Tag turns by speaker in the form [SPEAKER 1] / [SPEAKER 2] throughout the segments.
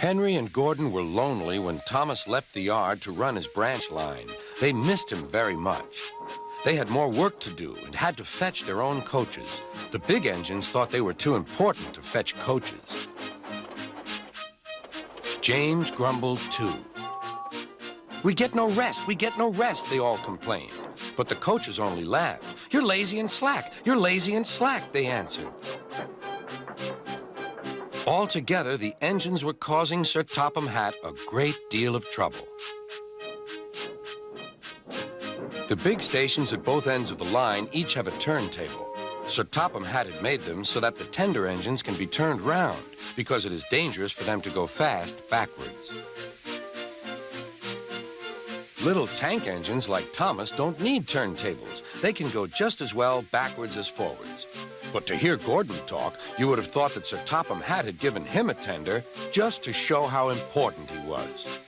[SPEAKER 1] Henry and Gordon were lonely when Thomas left the yard to run his branch line. They missed him very much. They had more work to do and had to fetch their own coaches. The big engines thought they were too important to fetch coaches. James grumbled too. "We get no rest, we get no rest," they all complained. But the coaches only laughed. "You're lazy and slack, you're lazy and slack," they answered. Altogether, the engines were causing Sir Topham Hatt a great deal of trouble. The big stations at both ends of the line each have a turntable. Sir Topham Hatt had made them so that the tender engines can be turned round, because it is dangerous for them to go fast backwards. Little tank engines like Thomas don't need turntables. They can go just as well backwards as forwards. But to hear Gordon talk, you would have thought that Sir Topham Hatt had given him a tender just to show how important he was.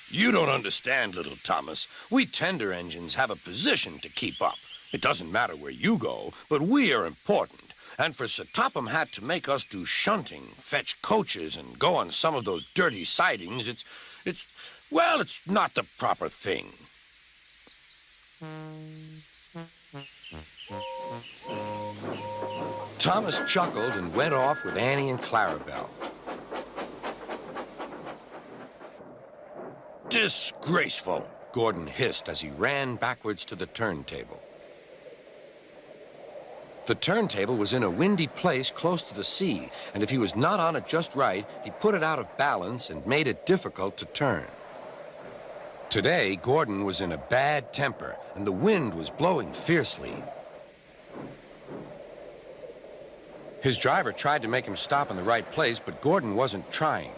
[SPEAKER 1] "You don't understand, little Thomas. We tender engines have a position to keep up. It doesn't matter where you go, but we are important. And for Sir Topham Hatt to make us do shunting, fetch coaches, and go on some of those dirty sidings, it's not the proper thing." Thomas chuckled and went off with Annie and Clarabelle. "Disgraceful," Gordon hissed as he ran backwards to the turntable. The turntable was in a windy place close to the sea, and if he was not on it just right, he put it out of balance and made it difficult to turn. Today, Gordon was in a bad temper, and the wind was blowing fiercely. His driver tried to make him stop in the right place, but Gordon wasn't trying.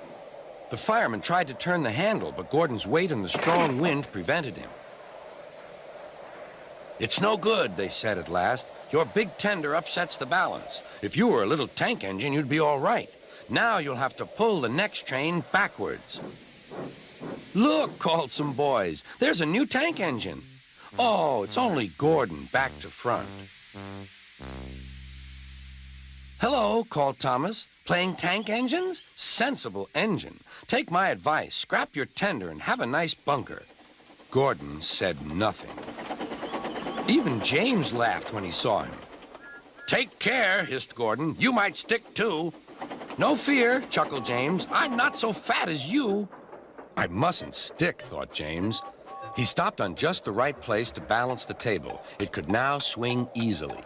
[SPEAKER 1] The fireman tried to turn the handle, but Gordon's weight and the strong wind prevented him. "It's no good," they said at last. "Your big tender upsets the balance. If you were a little tank engine, you'd be all right. Now you'll have to pull the next train backwards." "Look," called some boys. "There's a new tank engine." "Oh, it's only Gordon back to front." "Hello," called Thomas. "Playing tank engines? Sensible engine. Take my advice. Scrap your tender and have a nice bunker." Gordon said nothing. Even James laughed when he saw him. "Take care," hissed Gordon. "You might stick too." "No fear," chuckled James. "I'm not so fat as you." "I mustn't stick," thought James. He stopped on just the right place to balance the table. It could now swing easily.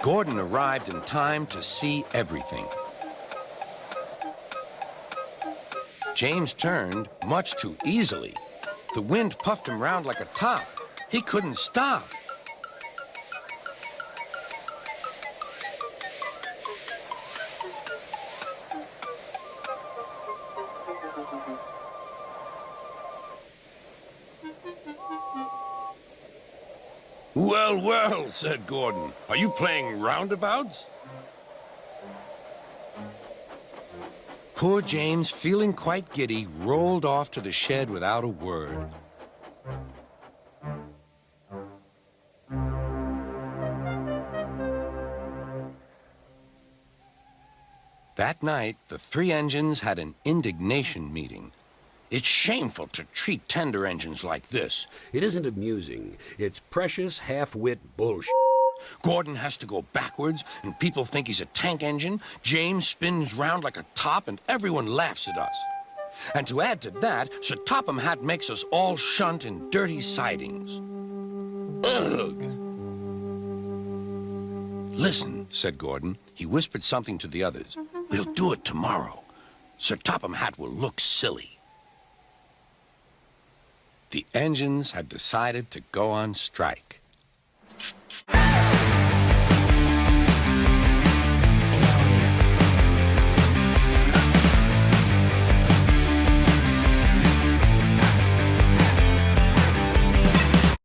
[SPEAKER 1] Gordon arrived in time to see everything. James turned much too easily. The wind puffed him round like a top. He couldn't stop. "Well, well," said Gordon. "Are you playing roundabouts?" Poor James, feeling quite giddy, rolled off to the shed without a word. That night, the three engines had an indignation meeting. "It's shameful to treat tender engines like this."
[SPEAKER 2] "It isn't amusing. It's precious half-wit bullshit.
[SPEAKER 1] "Gordon has to go backwards, and people think he's a tank engine. James spins round like a top, and everyone laughs at us. And to add to that, Sir Topham Hatt makes us all shunt in dirty sidings. Ugh!" "Listen," said Gordon. He whispered something to the others. "We'll do it tomorrow. Sir Topham Hatt will look silly." The engines had decided to go on strike.